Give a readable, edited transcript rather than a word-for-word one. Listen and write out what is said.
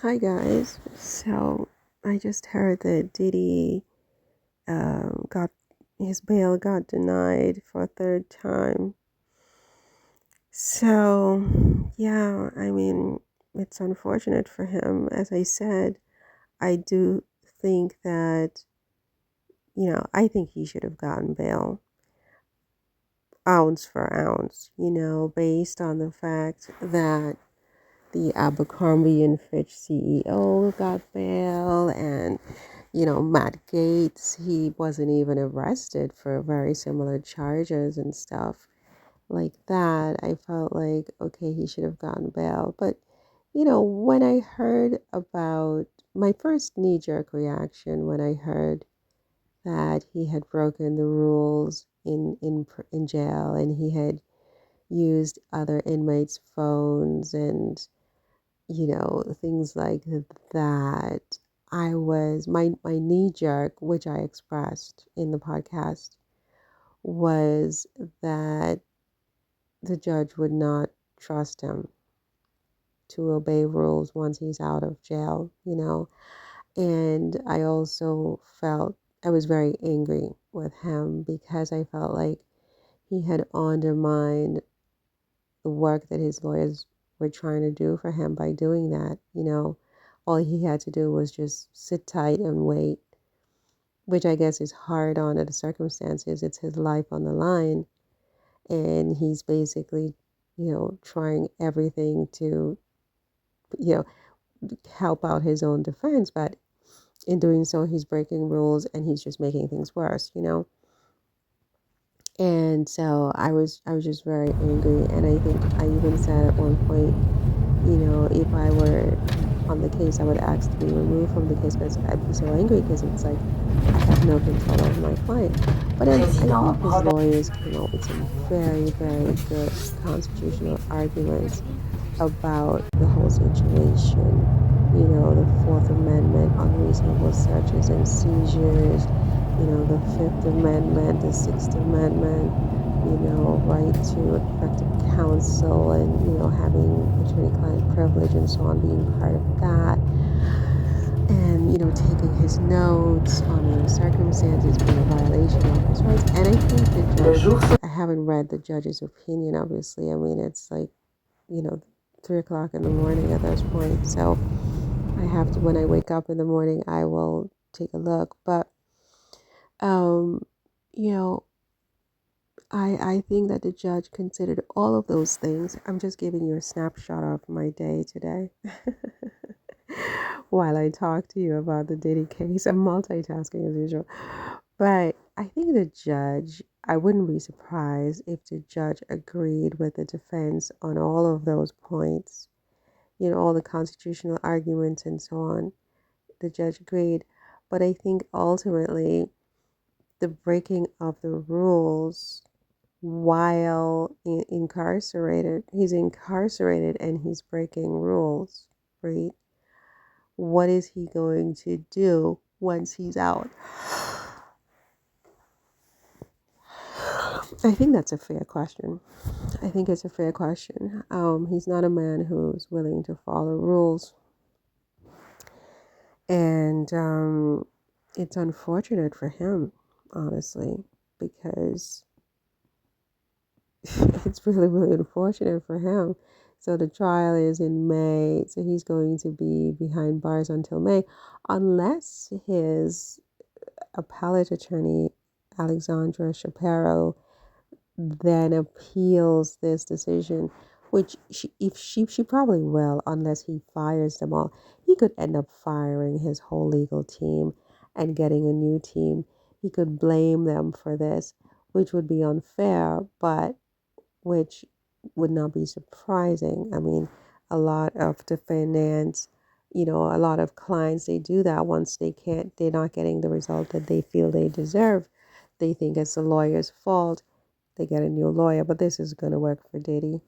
Hi guys. So I just heard that Diddy got his bail got denied for a third time. So yeah, I mean it's unfortunate for him. As I said, I do think that I think he should have gotten bail ounce for ounce. Based on the fact that the Abercrombie and Fitch CEO got bail, and Matt Gates, he wasn't even arrested for very similar charges and stuff like that. I felt like, okay, he should have gotten bail. But when I heard about, my first knee-jerk reaction when I heard that he had broken the rules in jail, and he had used other inmates' phones and things like that. My knee jerk, which I expressed in the podcast, was that the judge would not trust him to obey rules once he's out of jail. And I also felt I was very angry with him because I felt like he had undermined the work that his lawyers were trying to do for him by doing that. All he had to do was just sit tight and wait, which I guess is hard on the circumstances. It's his life on the line, and he's basically, trying everything to, you know, help out his own defense, but in doing so, he's breaking rules and he's just making things worse. And so I was just very angry, and I think I even said at one point, if I were on the case, I would ask to be removed from the case because I'd be so angry because it's like I have no control over my client. But then I think his lawyers came out with some very, very good constitutional arguments about the whole situation. The Fourth Amendment, unreasonable searches and seizures, the Fifth Amendment, the Sixth Amendment, right to effective counsel and, having attorney-client privilege and so on, being part of that. And, taking his notes on the circumstances being a violation of his rights. And I think the judge, I haven't read the judge's opinion, obviously. I mean, it's like, 3 o'clock in the morning at this point. So I have to, when I wake up in the morning, I will take a look. But, you know, I think that the judge considered all of those things. I'm just giving you a snapshot of my day today while I talk to you about the Diddy case. I'm multitasking as usual. But I think the judge, I wouldn't be surprised if the judge agreed with the defense on all of those points, all the constitutional arguments and so on. The judge agreed. But I think ultimately the breaking of the rules while incarcerated, he's incarcerated and he's breaking rules, right? What is he going to do once he's out? I think that's a fair question. I think it's a fair question. He's not a man who's willing to follow rules. And it's unfortunate for him, honestly, because it's really, really unfortunate for him. So the trial is in May, so he's going to be behind bars until May, unless his appellate attorney, Alexandra Shapiro, then appeals this decision, which she probably will, unless he fires them all. He could end up firing his whole legal team and getting a new team. He could blame them for this, which would be unfair, but which would not be surprising. I mean, a lot of defendants, a lot of clients, they do that once they're not getting the result that they feel they deserve. They think it's the lawyer's fault. They get a new lawyer, but this is going to work for Diddy.